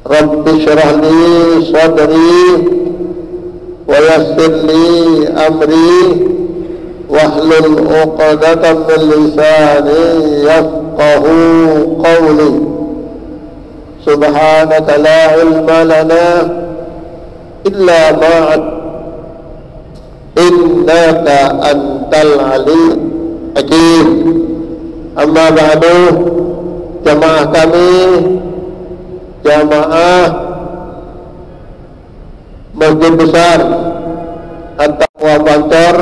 Rabbi syrah li sadri wa yassir li amri wahlul 'uqdatam min lisani yafqahu qawli. Subhanaka la ilma lana illa ma 'allamtana innaka antal alim hakim. Amma ba'du, jamaah kami, jamaah Masjid Besar At-Taqwa Bantor,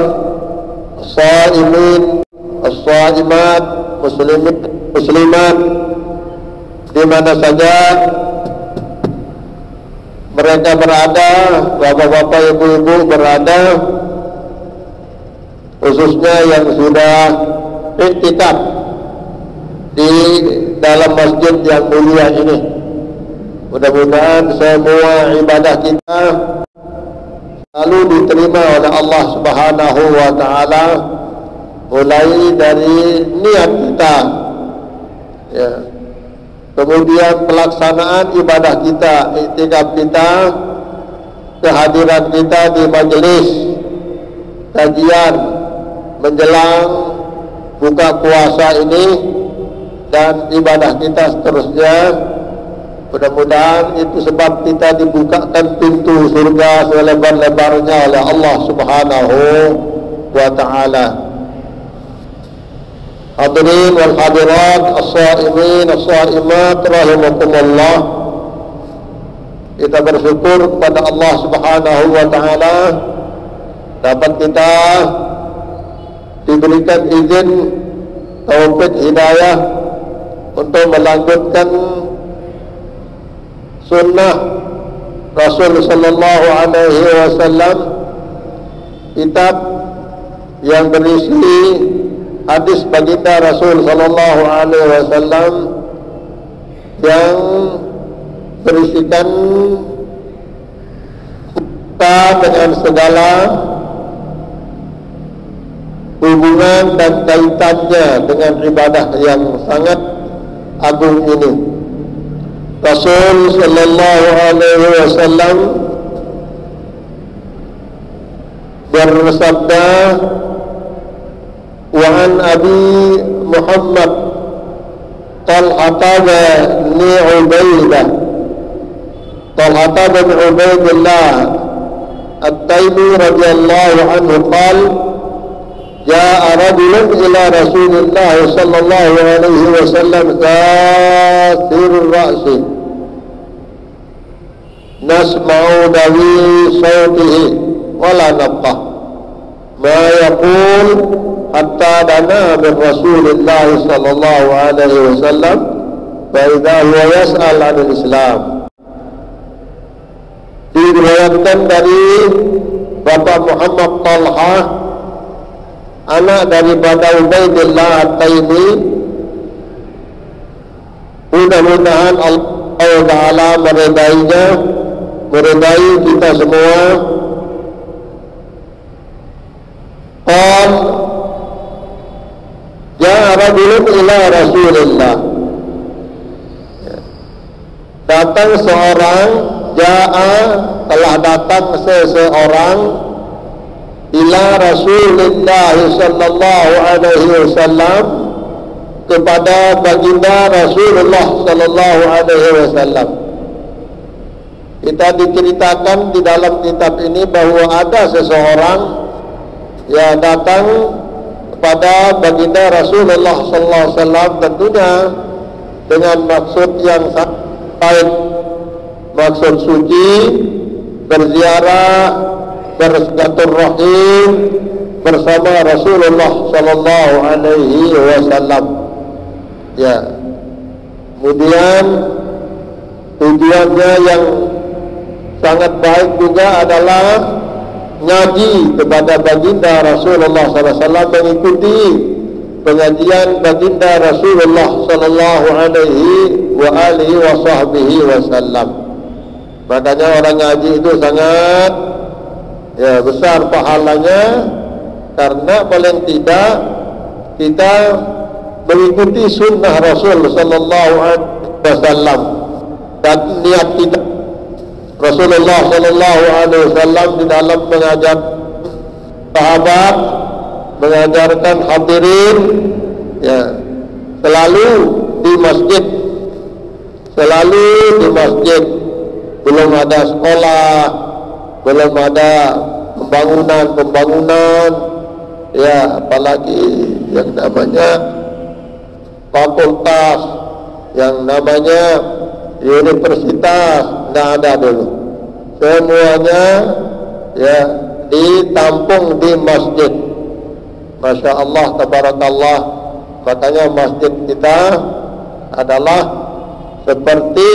as-shaimin, as-shaimat, muslimin, muslimat, di mana saja mereka berada, bapak-bapak, ibu-ibu berada, khususnya yang sudah iktikaf di dalam masjid yang mulia ini. Mudah-mudahan semua ibadah kita selalu diterima oleh Allah Subhanahu wa taala, mulai dari niat kita, ya, kemudian pelaksanaan ibadah kita, iktikaf kita, kehadiran kita di majelis kajian menjelang buka puasa ini, dan ibadah kita seterusnya. Mudah-mudahan itu sebab kita dibukakan pintu surga selebar-lebarnya oleh Allah Subhanahu wa ta'ala. Hadirin wal hadirat, as-shaimin, as-shaimat, rahimakumullah. Kita bersyukur kepada Allah Subhanahu wa ta'ala dapat kita diberikan izin, taufik, hidayah untuk melanjutkan sunnah Rasul sallallahu alaihi wasallam, kitab yang berisi hadis baginda Rasul sallallahu alaihi wasallam yang berisikan kita dengan segala hubungan dan kaitannya dengan ibadah yang sangat agung ini. Rasul sallallahu alaihi wasallam bersabda, wa an Abi Muhammad Talhah bin Ubaidah, Talhah bin Ubaidillah At-Taymi radhiyallahu anhu qala, ja'a rajulun ila Rasulillah sallallahu alaihi wasallam kathirur ra'si nasma'u dawi sawtihi wala nabqah ma yaqul hatta dana min Rasulillah sallallahu alaihi wasallam fa idza huwa yas'al 'anil Islam. Diriwayatkan dari Bapak Muhammad Talhah, anak daripada Ubaidillah At-Taymi. Mudah-mudahan Allah Ta'ala meridainya, meridai kita semua. Qal ja'a rajulun ila Rasulillah, datang seorang, ja'a telah datang seseorang, ila Rasulullah sallallahu alaihi wasallam, kepada baginda Rasulullah sallallahu alaihi wasallam. Kita diceritakan di dalam kitab ini bahwa ada seseorang yang datang kepada baginda Rasulullah sallallahu alaihi wasallam, tentunya dengan maksud yang baik, maksud suci, berziarah, bersilaturahim bersama Rasulullah sallallahu alaihi wasallam. Ya. Kemudian tujuannya yang sangat baik juga adalah ngaji kepada baginda Rasulullah sallallahu alaihi wasallam, mengikuti pengajian baginda Rasulullah sallallahu alaihi wasallam. Makanya orang ngaji itu sangat besar pahalanya, karena paling tidak kita mengikuti sunnah Rasul sallallahu alaihi wasallam dan niat kita. Rasulullah Sallallahu Alaihi Wasallam di dalam mengajar sahabat, mengajarkan hadirin, ya, selalu di masjid, selalu di masjid. Belum ada sekolah, belum ada pembangunan, ya, apalagi yang namanya fakultas, yang namanya universitas, tidak ada dulu. Semuanya, ya, ditampung di masjid. Masya Allah, tabarakallah. Makanya masjid kita adalah seperti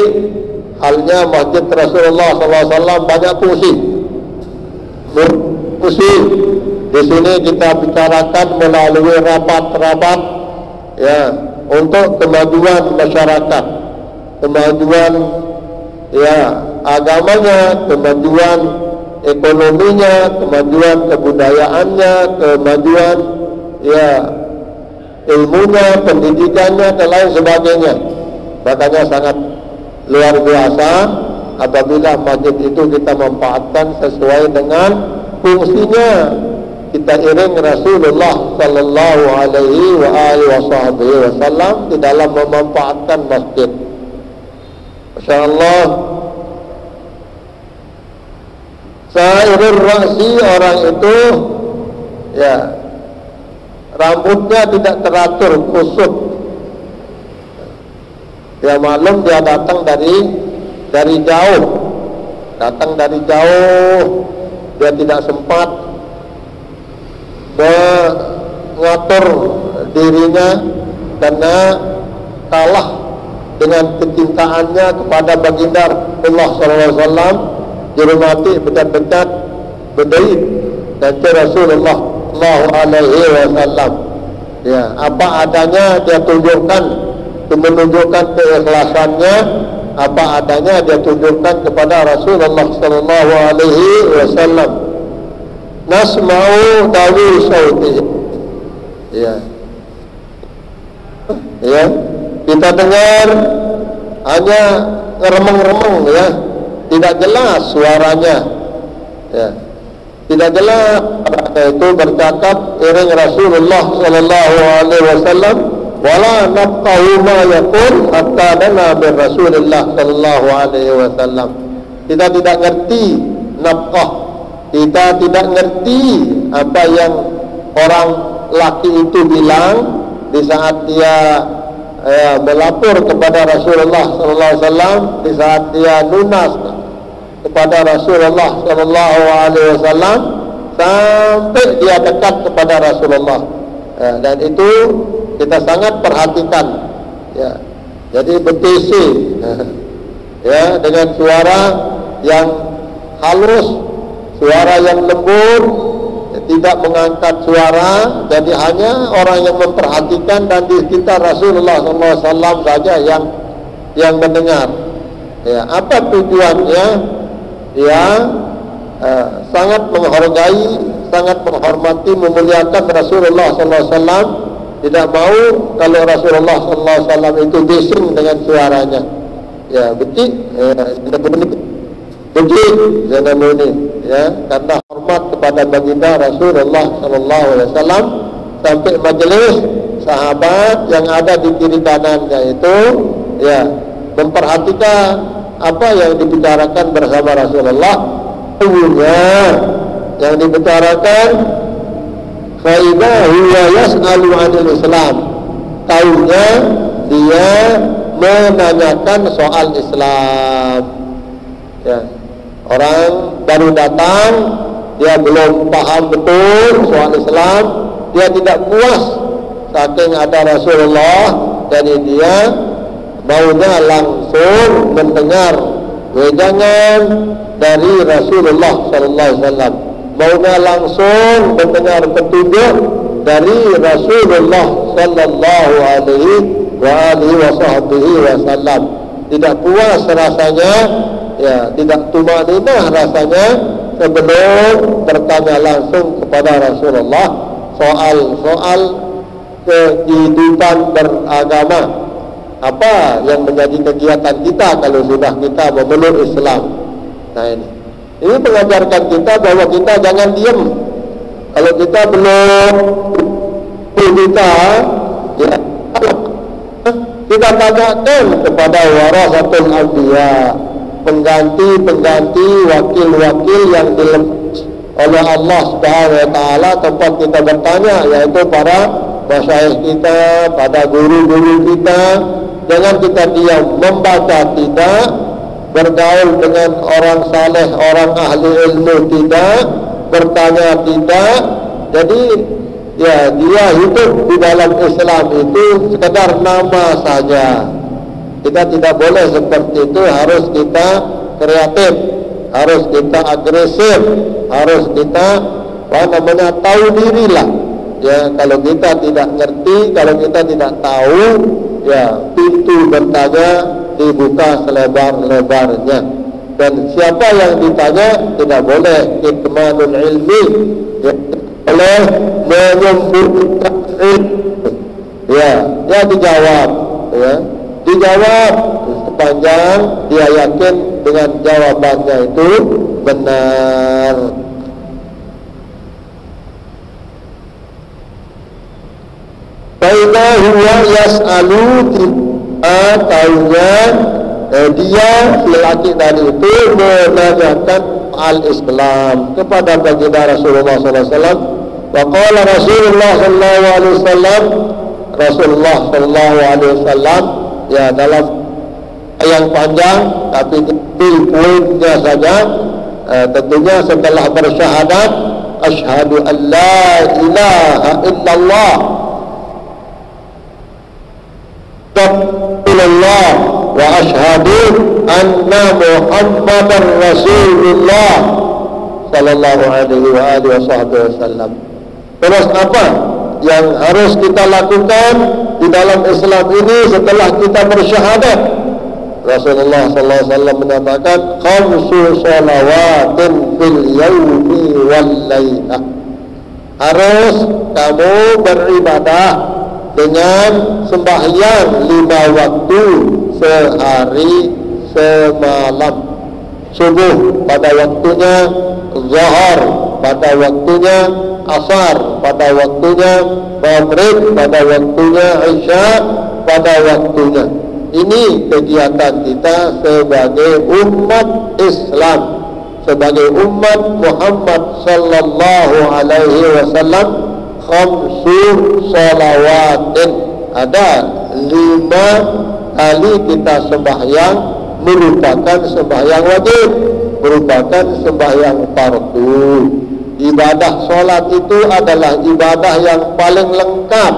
halnya masjid Rasulullah SAW, banyak fungsi. Di sini kita bicarakan melalui rapat-rapat, ya, untuk kemajuan masyarakat, kemajuan, ya, agamanya, kemajuan ekonominya, kemajuan kebudayaannya, kemajuan, ya, ilmunya, pendidikannya, dan lain sebagainya. Makanya sangat luar biasa apabila masjid itu kita manfaatkan sesuai dengan fungsinya. Kita iring Rasulullah Sallallahu Alaihi Wasallam di dalam memanfaatkan masjid. Masya Allah. Sairul ra'si, orang itu, ya, rambutnya tidak teratur, kusut. Ya, maklum dia datang dari jauh, dia tidak sempat mengatur dirinya karena kalah dengan kecintaannya kepada baginda Rasulullah SAW, dihormati benar-benar berdiri dan Rasulullah SAW. Ya, apa adanya dia tunjukkan, menunjukkan keikhlasannya, apa adanya dia tunjukkan kepada Rasulullah SAW. Nasma'u dawi sauti, ya, ya, kita dengar hanya remeng-remeng, ya, tidak jelas suaranya, ya, tidak jelas. Itu bercakap iring Rasulullah Sallallahu Alaihi Wasallam, wala nafqahu ma yaqul hatta dana bir Rasulullah Sallallahu Alaihi Wasallam. Kita tidak ngerti nafqah, kita tidak ngerti apa yang orang laki itu bilang di saat dia melapor kepada Rasulullah Sallallahu Alaihi Wasallam, di saat dia lunas kepada Rasulullah Sallallahu Alaihi Wasallam, sampai dia dekat kepada Rasulullah, dan itu kita sangat perhatikan, ya. Jadi bertisi, ya, dengan suara yang halus, suara yang lembut, tidak mengangkat suara. Jadi hanya orang yang memperhatikan dan di sekitar Rasulullah SAW saja yang mendengar. Ya, apa tujuannya? Ya, sangat menghargai, sangat menghormati, memuliakan Rasulullah SAW. Tidak mau kalau Rasulullah SAW itu bising dengan suaranya. Ya, betul. Betul, ya, karena hormat kepada baginda Rasulullah SAW, sampai majelis sahabat yang ada di kiri kanannya itu, ya, memperhatikan apa yang dibicarakan bersama Rasulullah. Punya yang dibicarakan, faida huwa yas'alu 'anil Islam. Tahunya dia menanyakan soal Islam. Ya. Orang baru datang, dia belum paham betul soal Islam, dia tidak puas saking ada Rasulullah, jadi dia maunya langsung mendengar wejangan dari Rasulullah SAW, maunya langsung mendengar petunjuk dari Rasulullah Sallallahu Alaihi Wasallam. Tidak puas rasanya, ya, tidak tumanina rasanya sebelum bertanya langsung kepada Rasulullah soal kehidupan beragama, apa yang menjadi kegiatan kita kalau sudah kita memeluk Islam. Nah ini mengajarkan kita bahwa kita jangan diam. Kalau kita belum kita, ya, kita tanyakan kepada warasatul anbiya, pengganti wakil-wakil yang dilepas oleh Allah Subhanahu wa taala, tempat kita bertanya, yaitu para masyayikh kita, pada guru-guru kita. Jangan kita diam, membaca tidak, bergaul dengan orang saleh, orang ahli ilmu tidak, bertanya tidak. Jadi ya, dia hidup di dalam Islam itu sekedar nama saja. Kita tidak boleh seperti itu, harus kita kreatif, harus kita agresif, harus kita tahu dirilah. Ya, kalau kita tidak ngerti, kalau kita tidak tahu, ya pintu bertanya dibuka selebar-lebarnya. Dan siapa yang ditanya tidak boleh kitmanul ilmi, ya, boleh menyembunyikan ilmu. Ya dijawab, ya dijawab sepanjang dia yakin dengan jawabannya itu benar. Baina huwa yas'alu, tahunya dia lelaki tadi itu menanyakan al-Islam kepada baginda Rasulullah SAW. Wa qala Rasulullah SAW, ya dalam yang panjang tapi poinnya saja, tentunya setelah bersyahadat asyhadu an la ilaha illallah Allah wa asyhadu anna Muhammadar Rasulullah sallallahu alaihi wa alihi wasallam. Terus apa yang harus kita lakukan di dalam Islam ini setelah kita bersyahadat? Rasulullah sallallahu alaihi wasallam menyatakan khamsu shalawatin fil yaumi wal lailah. Harus kamu beribadah dengan sembahyang 5 waktu sehari semalam. Subuh pada waktunya, zuhur pada waktunya, asar pada waktunya, maghrib pada waktunya, isya pada waktunya. Ini kegiatan kita sebagai umat Islam, sebagai umat Muhammad sallallahu alaihi wasallam. Khamsu shalawatin, ada 5 kali kita sembahyang merupakan sembahyang wajib, merupakan sembahyang fardu. Ibadah sholat itu adalah ibadah yang paling lengkap,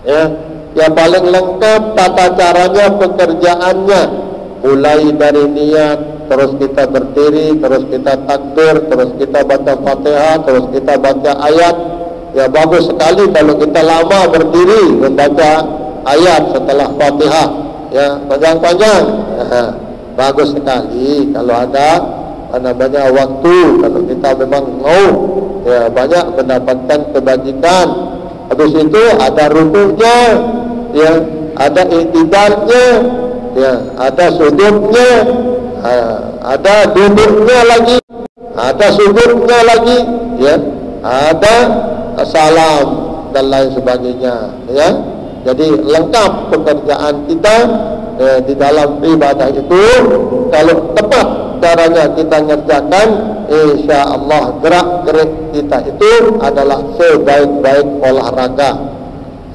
ya, yang paling lengkap tata caranya, pekerjaannya, mulai dari niat, terus kita berdiri, terus kita takbir, terus kita baca Fatihah, terus kita baca ayat. Ya bagus sekali kalau kita lama berdiri membaca ayat setelah Fatihah, ya panjang-panjang. Bagus sekali kalau ada namanya waktu, kalau kita memang mau ya banyak mendapatkan kebajikan. Habis itu ada rukunya, ya ada i'tidalnya, ya ada sujudnya, ada duduknya lagi, ada sujudnya lagi, ya ada salam dan lain sebagainya, ya. Jadi lengkap pekerjaan kita di dalam ibadah itu. Kalau tepat caranya kita ngerjakan, insya Allah gerak-gerik kita itu adalah sebaik-baik olahraga.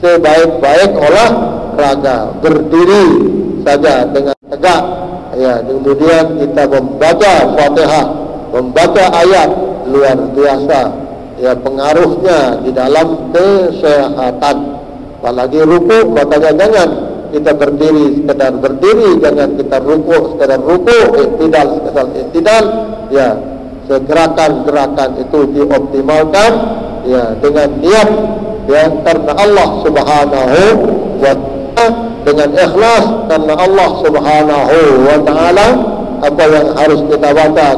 Sebaik-baik olahraga, berdiri saja dengan tegak, ya, kemudian kita membaca Fatihah, membaca ayat, luar biasa, ya, pengaruhnya di dalam kesehatan. Apalagi ruku, makanya jangan kita berdiri sekedar berdiri, jangan kita ruku sekedar ruku, iktidal sekedar iktidal, ya, segerakan-gerakan itu dioptimalkan, ya, dengan niat, ya, karena Allah Subhanahu wa ta'ala, dengan ikhlas karena Allah Subhanahu wa ta'ala. Apa yang harus kita baca,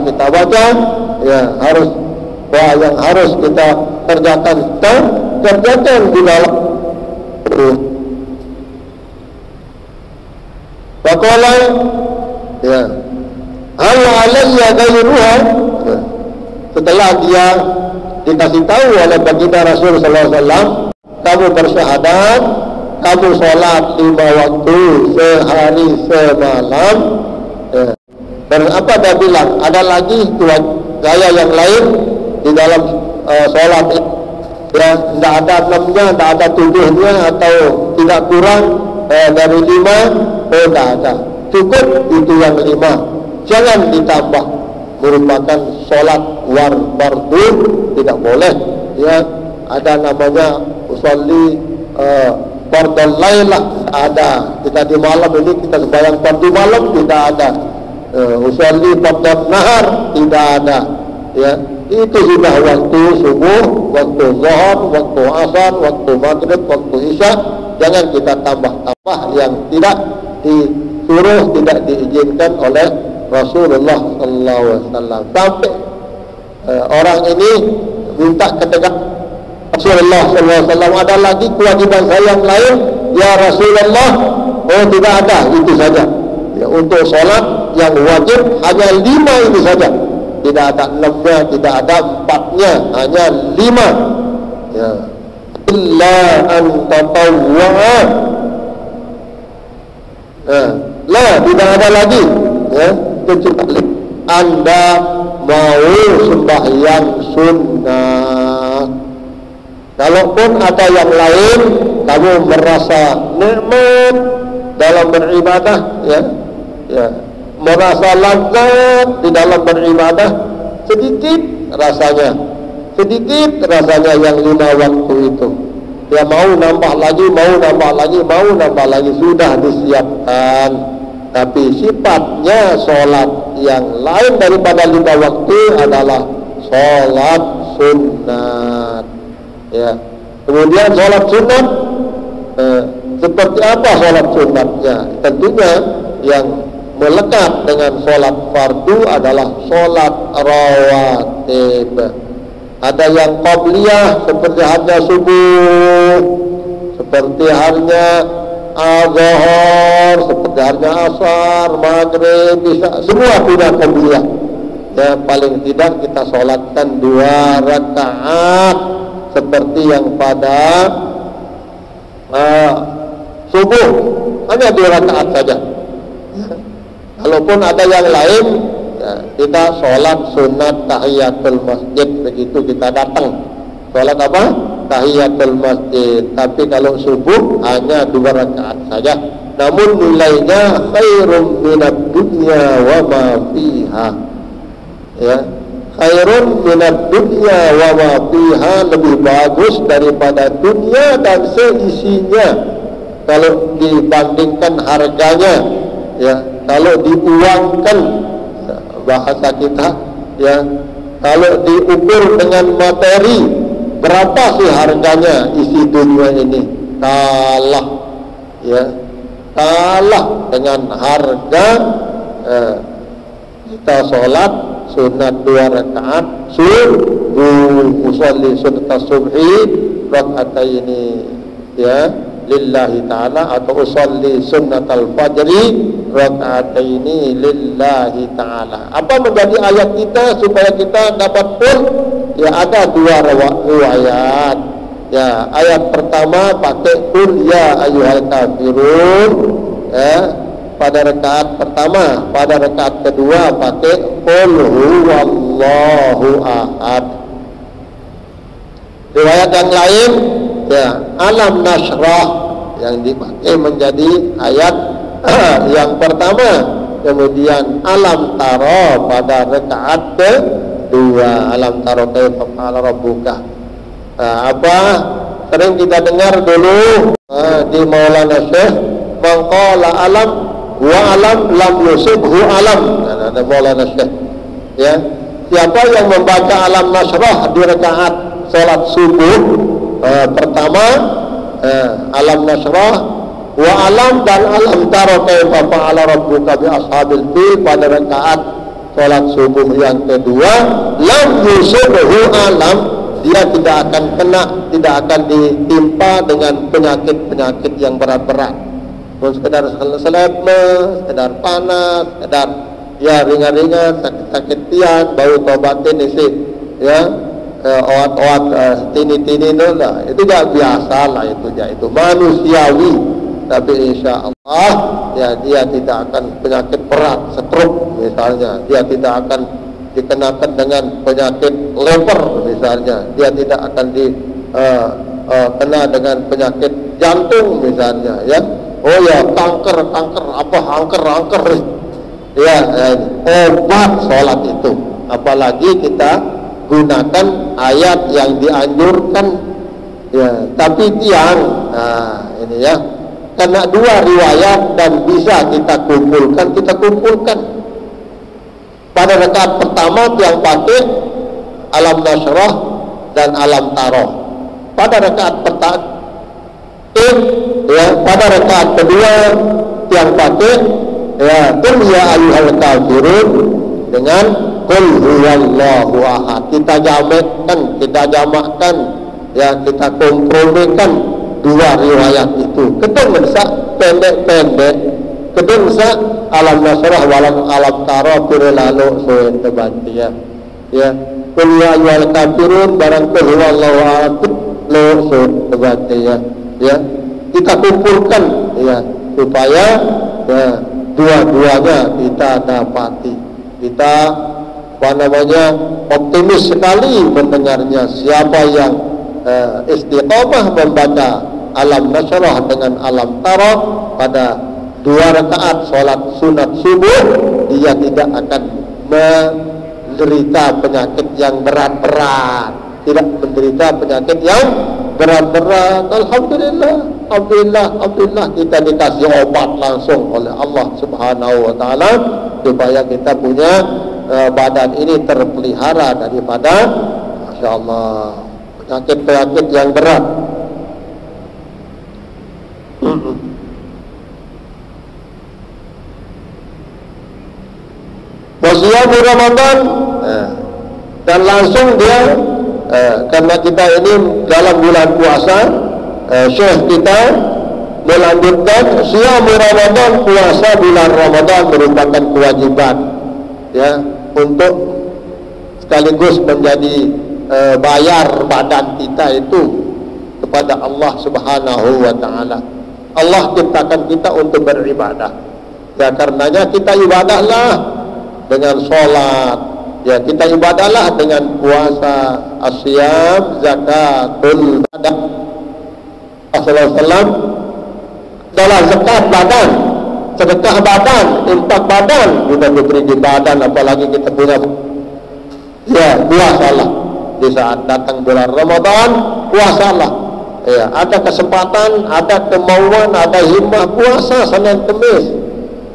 ya, harus yang harus kita kerjakan di dalam Faqala ya hal alayya ghayruha. Setelah dia dikasih tahu oleh baginda Rasul sallallahu alaihi wasallam, kamu bersyahadat, kamu sholat 5 waktu sehari semalam, ya. Dan apa dia bilang? Ada lagi gaya yang lain di dalam sholat ini, ya, tidak ada 6-nya, tidak ada 7-nya, atau tidak kurang dari 5. Oh, tidak ada, cukup itu yang 5, jangan ditambah. Merupakan sholat fardu, tidak boleh, ya. Ada namanya usolli fardul lailah, ada. Kita di malam ini kita sembahyang fardu malam, tidak ada. Usolli fardul nahar, tidak ada, ya. Itu sudah waktu subuh, waktu zuhur, waktu asar, waktu maghrib, waktu isya. Jangan kita tambah-tambah yang tidak disuruh, tidak diizinkan oleh Rasulullah sallallahu alaihi wasallam. Sampai orang ini minta ketegasan Rasulullah sallallahu alaihi wasallam, ada lagi kewajiban saya yang lain ya Rasulullah? Oh, tidak ada, itu saja. Ya, untuk sholat yang wajib hanya 5 ini saja. Tidak ada 6-nya, tidak ada 4-nya, hanya 5. Ya. Illa an tatawwa'a. Lah, tidak ada lagi, ya, kecuali Anda mau sembahyang sunnah. Kalaupun ada yang lain, kamu merasa nikmat dalam beribadah, ya, ya, merasa lazat di dalam beribadah, sedikit rasanya yang 5 waktu itu. Ya, mau nambah lagi, mau nambah lagi, sudah disiapkan. Tapi sifatnya sholat yang lain daripada 5 waktu adalah sholat sunat, ya. Kemudian sholat sunat, seperti apa sholat sunatnya? Tentunya yang melekat dengan sholat fardu adalah sholat rawatib. Ada yang qabliyah seperti harinya subuh, seperti harinya zuhur, seperti harinya asar, maghrib, isya, semua punya qabliyah. Ya, paling tidak kita sholatkan 2 rakaat seperti yang pada subuh, hanya 2 rakaat saja. Kalaupun ada yang lain, ya, kita sholat sunat tahiyatul masjid, begitu kita datang. Sholat apa? Tahiyatul masjid. Tapi kalau subuh hanya 2 rakaat saja. Namun nilainya khairun minad dunya wa ma fiha. Ya, khairun minad dunya wa ma fiha, lebih bagus daripada dunia dan seisinya. Kalau dibandingkan harganya, ya, kalau diuangkan, bahasa kita, ya, kalau diukur dengan materi, berapa sih harganya isi dunia ini? Kalah, ya, kalah dengan harga kita sholat sunat 2 rakaat subuh, usolli sunat subhi raka'ataini, ya, lillahi ta'ala, atau usolli sunnatal fajri raka'ataini lillahi ta'ala. Apa menjadi ayat kita supaya kita dapat pun? Ya, ada 2 riwayat. Ya, ayat pertama pakai qul ya ayyuhal kafirun, ya, pada rakaat pertama. Pada rakaat kedua pakai qul huwallahu ahad. Riwayat yang lain, ya, alam nashrah yang dipakai menjadi ayat yang pertama. Kemudian alam taro pada rakaat kedua, alam taro kaifa fa'ala rabbuka. Apa sering kita dengar dulu di Maulana Syekh, maqala alam wa alam lam yusibhu alam. Ada Maulana Syekh, ya, siapa yang membaca alam nashrah di rakaat salat subuh pertama, alam nashrah wa alam dan alam taro kaifa fa'ala rabbuka bi ashabil fil pada rakaat salat subuh yang kedua, lam yusibhu alam, dia tidak akan kena, tidak akan ditimpa dengan penyakit-penyakit yang berat-berat. sekedar seledme, sekedar panas, sekedar ya ringan-ringan, sakit-sakit tian, bau tobatin isi ya oat-oat tini-tini itu lah, itu ya biasa lah, itu manusiawi. Tapi insya Allah ya dia tidak akan penyakit berat, stroke misalnya, dia tidak akan dikenakan dengan penyakit lever misalnya, dia tidak akan kena dengan penyakit jantung misalnya ya. Oh ya, kanker ya, obat sholat itu. Apalagi kita gunakan ayat yang dianjurkan ya. Tapi tiang, nah ini ya, karena dua riwayat dan bisa kita kumpulkan. Pada rakaat pertama tiang pakai alam nasrah dan alam taroh. Pada rakaat pertama ya, pada rakaat kedua tiang pakai ya qul ya ayyuhal kafirun dengan qul huwallahu ahad. Kita jamakkan ya, kita kompromikan dua riwayat itu. Kedung sa pendek kedung sa alam nasrah walam alam taroh lalu soe tebanti ya qul ya ayyuhal kafirun barang qul huwallahu ahad lo soe tebanti ya kita kumpulkan ya, supaya ya, dua-duanya kita dapati. Kita optimis sekali mendengarnya. Siapa yang istiqomah membaca alam nasrah dengan alam taroh pada 2 rakaat sholat sunat subuh, dia tidak akan menderita penyakit yang berat-berat, tidak menderita penyakit yang berat-berat. Alhamdulillah kita dikasih obat langsung oleh Allah Subhanahu wa taala supaya kita punya badan ini terpelihara daripada masyaallah penyakit-penyakit yang berat. Wasiyamu Ramadan dan langsung dia karena kita ini dalam bulan puasa, Syekh kita melanjutkan siyamu Ramadan, puasa bulan Ramadan merupakan kewajiban ya, untuk sekaligus menjadi bayar badan kita itu kepada Allah Subhanahu wa taala. Allah ciptakan kita untuk beribadah. Ya karenanya kita ibadahlah dengan sholat, ya kita ibadahlah dengan puasa, asyam, zakatul badan. Rasulullah dalam zakat badan, sedekah badan, infak badan, kita diberi di badan, apalagi kita punya ya puasalah di saat datang bulan Ramadan, puasalah ya, ada kesempatan, ada kemauan, ada himmah, puasa Senin Kemis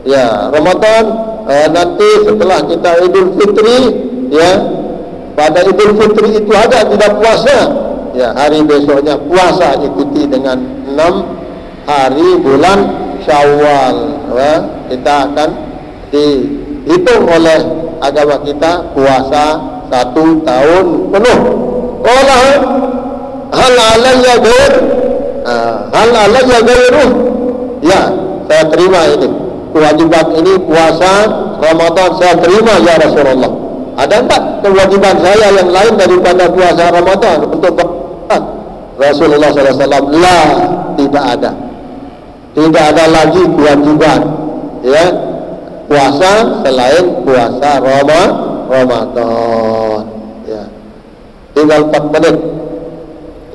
ya. Ramadan nanti setelah kita Idul Fitri ya, pada Idul Fitri itu ada tidak puasa ya, hari besoknya puasa, ikuti dengan 6 hari bulan Syawal ya. Kita akan dihitung oleh agama kita puasa 1 tahun penuh. Hal alayya ghairuh ya, saya terima ini kewajiban ini, puasa Ramadan saya terima ya Rasulullah. Ada enggak kewajiban saya yang lain daripada puasa Ramadan untuk Rasulullah SAW? Lah, tidak ada lagi kewajiban ya puasa selain puasa Ramadan ya. Tinggal 4 menit.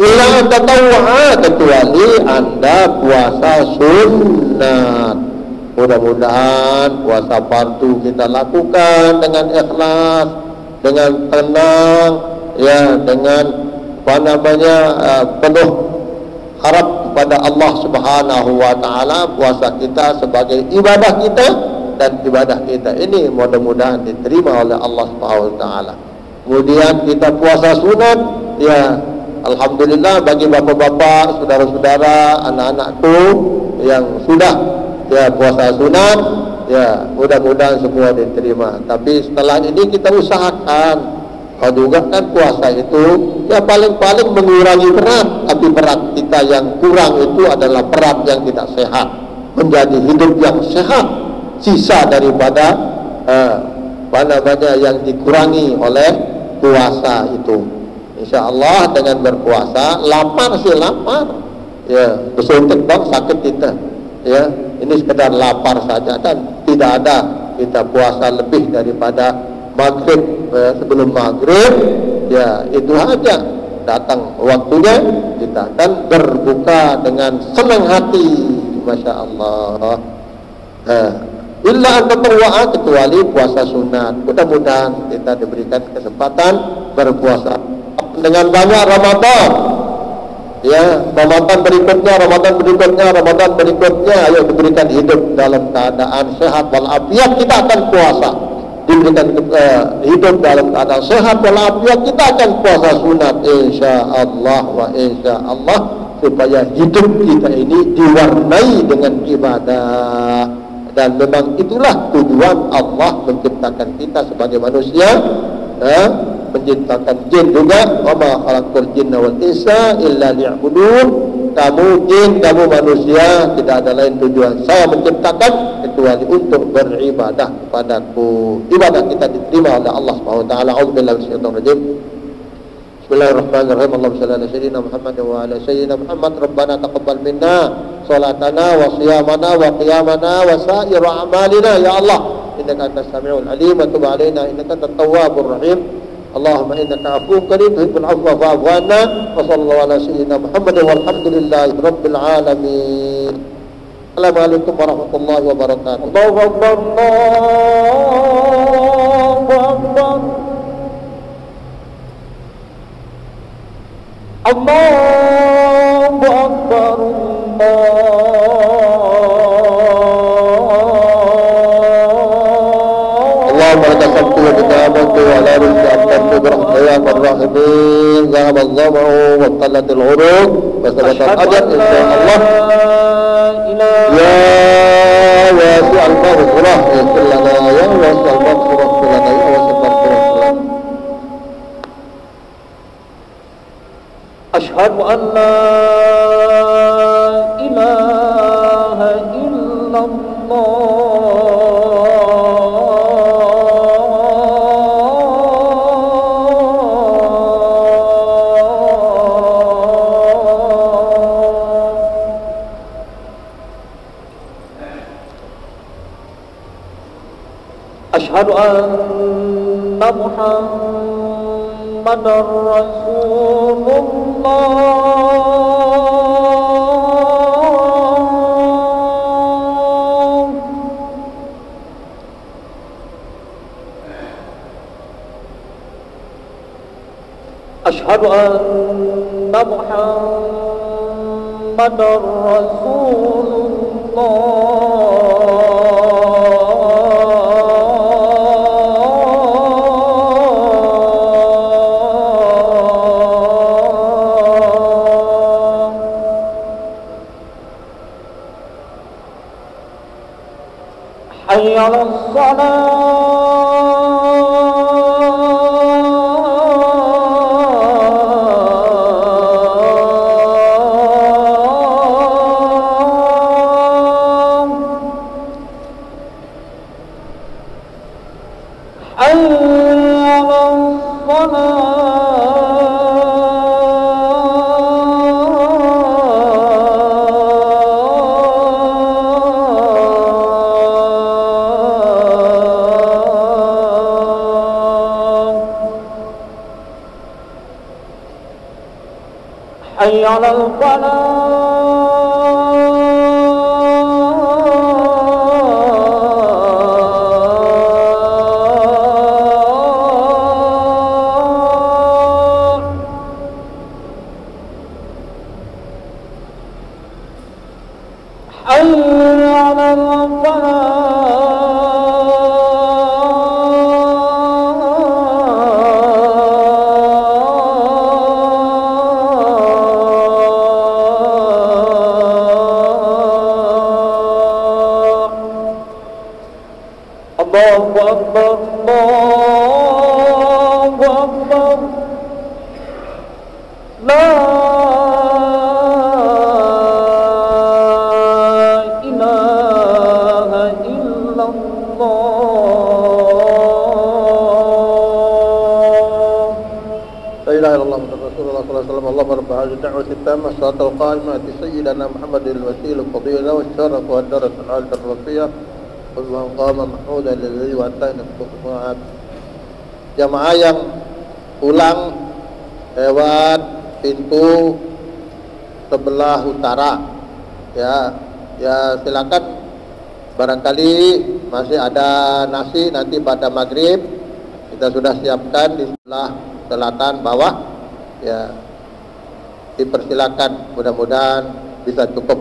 Illa anda tawwa, kecuali anda puasa sunnat. Mudah-mudahan puasa fardu kita lakukan dengan ikhlas, dengan tenang ya, dengan penuh harap kepada Allah Subhanahu wa taala. Puasa kita sebagai ibadah kita, dan ibadah kita ini mudah-mudahan diterima oleh Allah Subhanahu wa taala. Kemudian kita puasa sunat ya, alhamdulillah bagi bapak-bapak, saudara-saudara, anak-anakku yang sudah ya puasa sunat ya, mudah-mudahan semua diterima. Tapi setelah ini kita usahakan, kalau juga kan puasa itu ya paling-paling mengurangi berat, tapi berat kita yang kurang itu adalah berat yang tidak sehat menjadi hidup yang sehat, sisa daripada yang dikurangi oleh puasa itu. InsyaAllah dengan berpuasa, lapar sih lapar, ya, kesuntik dong sakit kita, ya, ini sekedar lapar saja, dan tidak ada kita puasa lebih daripada maghrib, sebelum maghrib, ya itu aja, datang waktunya kita akan berbuka dengan senang hati, Masya Allah. Illa an-tatawwa'a, kecuali puasa sunat. Mudah-mudahan kita diberikan kesempatan berpuasa dengan banyak Ramadan. Ya, Ramadan berikutnya, ayo diberikan hidup dalam keadaan sehat walafiat, kita akan puasa. Diberikan hidup dalam keadaan sehat walafiat, kita akan puasa sunat, insyaallah wa insyaallah, supaya hidup kita ini diwarnai dengan ibadah. Dan memang itulah tujuan Allah menciptakan kita sebagai manusia, menciptakan jin juga. Wa ma khalaqtul jinna wal insa illa liya'budun. Kamu jin, kamu manusia, tidak ada lain tujuan saya menciptakan kecuali untuk beribadah kepadaku. Ibadah kita diterima oleh Allah Subhanahu wa taala. A'udzubillahi minasyaitonir rajim. Bismillahirrahmanirrahim. Allahumma shalli ala sayyidina Muhammad wa ala sayyidina Muhammad. Rabbana taqabbal minna salatana wa siyamana wa qiyamana wa sa'ir a'malina, ya Allah, innaka antas samiul alim wa tub alaina innaka antat tawwabur rahim. Allahumma innaka afuwwun karim tuhibbul afwa fa'fu 'anna. Wa sallallahu ala sayyidina Muhammad walhamdulillahi rabbil alamin. Assalamualaikum warahmatullahi wabarakatuh. Allahu akbar, Allahu akbar, Allahu akbar, Allahumma laka sabtu wa bika amantu wa ala rizqi abdantu birahmatika ya arrahimin. Zahaba al-dhama'u wa qallatil 'uruq wa sabata al-ajr insyaallah. Ya wasi'al maghfirah ighfir lana, ya wasi'al maghfirah ighfir lana, ya wasi'al maghfirah. Ashhadu an la ilaha illallah. Ashhadu anna Muhammadar Rasulullah. Ashhadu anna Muhammadar Rasulullah. Hayya 'alas salah. حي على الفلاح. حي على الفلاح. Allahu Akbar, Allahu Akbar, la ilaha ilaha illallah Muhammadur Rasulullah sallallahu alaihi wasallam. Allahumma rabb hadhihi ad-da'wati at-tammah salatul qa'imah ati sayyidina Muhammadil wasilah fadilah wa syaraf wa darajatul 'aliyah ar-rafi'ah wa qama mahmudan lillahi wa ta'ala bi'at. Jamaah yang pulang lewat pintu sebelah utara, ya silakan. Barangkali masih ada nasi nanti pada maghrib kita sudah siapkan di sebelah selatan bawah, ya dipersilakan, mudah-mudahan bisa cukup.